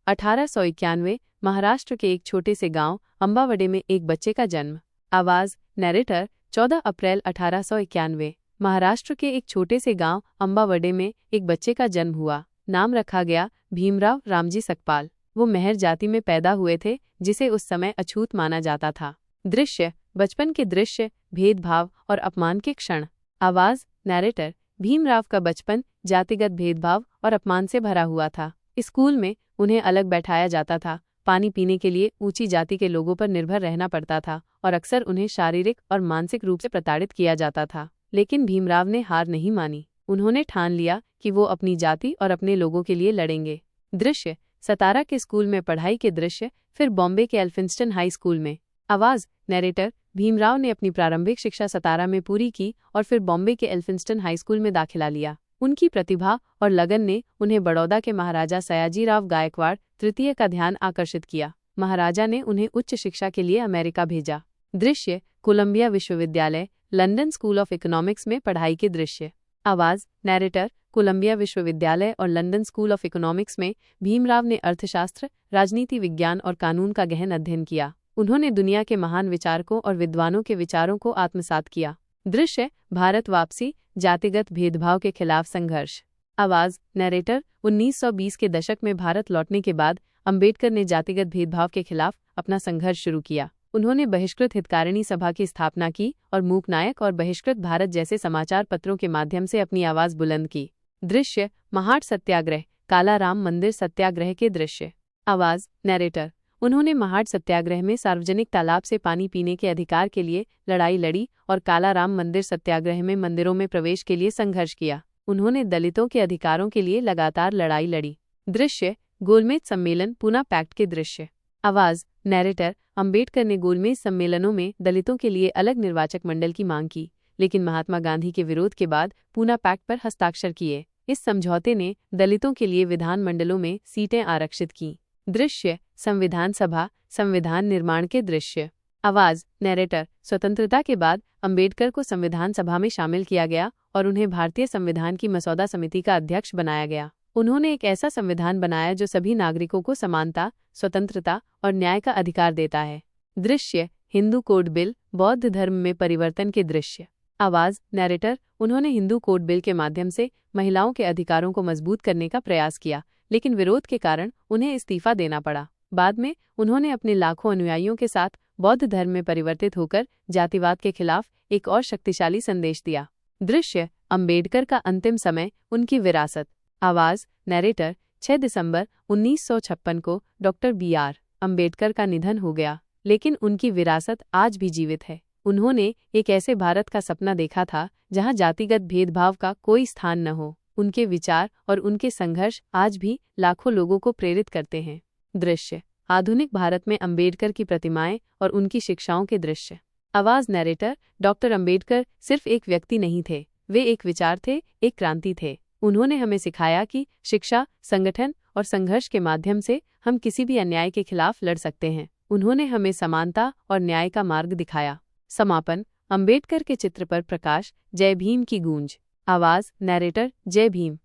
1891 महाराष्ट्र के एक छोटे से गांव अंबावडे में एक बच्चे का जन्म। आवाज नरेटर 14 अप्रैल 1891 महाराष्ट्र के एक छोटे से गांव अंबावडे में एक बच्चे का जन्म हुआ। नाम रखा गया भीमराव रामजी सकपाल। वो मेहर जाति में पैदा हुए थे, जिसे उस समय अछूत माना जाता था। दृश्य बचपन के दृश्य, भेदभाव और अपमान के क्षण। आवाज नरेटर भीमराव का बचपन जातिगत भेदभाव और अपमान से भरा हुआ था। स्कूल में उन्हें अलग बैठाया जाता था। पानी पीने के लिए ऊंची जाति के लोगों पर निर्भर रहना पड़ता था और अक्सर उन्हें शारीरिक और मानसिक रूप से प्रताड़ित किया जाता था। लेकिन भीमराव ने हार नहीं मानी। उन्होंने ठान लिया कि वो अपनी जाति और अपने लोगों के लिए लड़ेंगे। दृश्य सतारा के स्कूल में पढ़ाई के दृश्य, फिर बॉम्बे के एल्फिंस्टन हाई स्कूल में। आवाज नरेटर भीमराव ने अपनी प्रारंभिक शिक्षा सतारा में पूरी की और फिर बॉम्बे के एल्फिंस्टन हाई स्कूल में दाखिला लिया। उनकी प्रतिभा और लगन ने उन्हें बड़ौदा के महाराजा सयाजीराव गायकवाड़ तृतीय का ध्यान आकर्षित किया। महाराजा ने उन्हें उच्च शिक्षा के लिए अमेरिका भेजा। दृश्य कोलंबिया विश्वविद्यालय लंदन स्कूल ऑफ इकोनॉमिक्स में पढ़ाई के दृश्य। आवाज नरेटर कोलंबिया विश्वविद्यालय और लंदन स्कूल ऑफ इकोनॉमिक्स में भीमराव ने अर्थशास्त्र, राजनीति विज्ञान और कानून का गहन अध्ययन किया। उन्होंने दुनिया के महान विचारकों और विद्वानों के विचारों को आत्मसात किया। दृश्य भारत वापसी, जातिगत भेदभाव के खिलाफ संघर्ष। आवाज नरेटर 1920 के दशक में भारत लौटने के बाद अंबेडकर ने जातिगत भेदभाव के खिलाफ अपना संघर्ष शुरू किया। उन्होंने बहिष्कृत हितकारिणी सभा की स्थापना की और मूक नायक और बहिष्कृत भारत जैसे समाचार पत्रों के माध्यम से अपनी आवाज बुलंद की। दृश्य महाट सत्याग्रह, काला राम मंदिर सत्याग्रह के दृश्य। आवाज नरेटर उन्होंने महाट सत्याग्रह में सार्वजनिक तालाब से पानी पीने के अधिकार के लिए लड़ाई लड़ी और काला राम मंदिर सत्याग्रह में मंदिरों में प्रवेश के लिए संघर्ष किया। उन्होंने दलितों के अधिकारों के लिए लगातार लड़ाई लड़ी। दृश्य गोलमेज सम्मेलन पूना पैक्ट के दृश्य। आवाज नरेटर अंबेडकर ने गोलमेज सम्मेलनों में दलितों के लिए अलग निर्वाचक मंडल की मांग की, लेकिन महात्मा गांधी के विरोध के बाद पूना पैक्ट पर हस्ताक्षर किए। इस समझौते ने दलितों के लिए विधान मंडलों में सीटें आरक्षित की। दृश्य संविधान सभा, संविधान निर्माण के दृश्य। आवाज नरेटर स्वतंत्रता के बाद अंबेडकर को संविधान सभा में शामिल किया गया और उन्हें भारतीय संविधान की मसौदा समिति का अध्यक्ष बनाया गया। उन्होंने एक ऐसा संविधान बनाया जो सभी नागरिकों को समानता, स्वतंत्रता और न्याय का अधिकार देता है। दृश्य हिंदू कोड बिल, बौद्ध धर्म में परिवर्तन के दृश्य। आवाज नरेटर उन्होंने हिंदू कोड बिल के माध्यम से महिलाओं के अधिकारों को मजबूत करने का प्रयास किया, लेकिन विरोध के कारण उन्हें इस्तीफा देना पड़ा। बाद में उन्होंने अपने लाखों अनुयायियों के साथ बौद्ध धर्म में परिवर्तित होकर जातिवाद के खिलाफ एक और शक्तिशाली संदेश दिया। दृश्य अंबेडकर का अंतिम समय, उनकी विरासत। आवाज नरेटर 6 दिसंबर 1956 को डॉक्टर B.R. अंबेडकर का निधन हो गया, लेकिन उनकी विरासत आज भी जीवित है। उन्होंने एक ऐसे भारत का सपना देखा था जहां जातिगत भेदभाव का कोई स्थान न हो। उनके विचार और उनके संघर्ष आज भी लाखों लोगों को प्रेरित करते हैं। दृश्य आधुनिक भारत में अंबेडकर की प्रतिमाएं और उनकी शिक्षाओं के दृश्य। आवाज नरेटर डॉक्टर अंबेडकर सिर्फ एक व्यक्ति नहीं थे, वे एक विचार थे, एक क्रांति थे। उन्होंने हमें सिखाया कि शिक्षा, संगठन और संघर्ष के माध्यम से हम किसी भी अन्याय के खिलाफ लड़ सकते हैं। उन्होंने हमें समानता और न्याय का मार्ग दिखाया। समापन अंबेडकर के चित्र पर प्रकाश। जय भीम की गूंज। आवाज नरेटर जय भीम।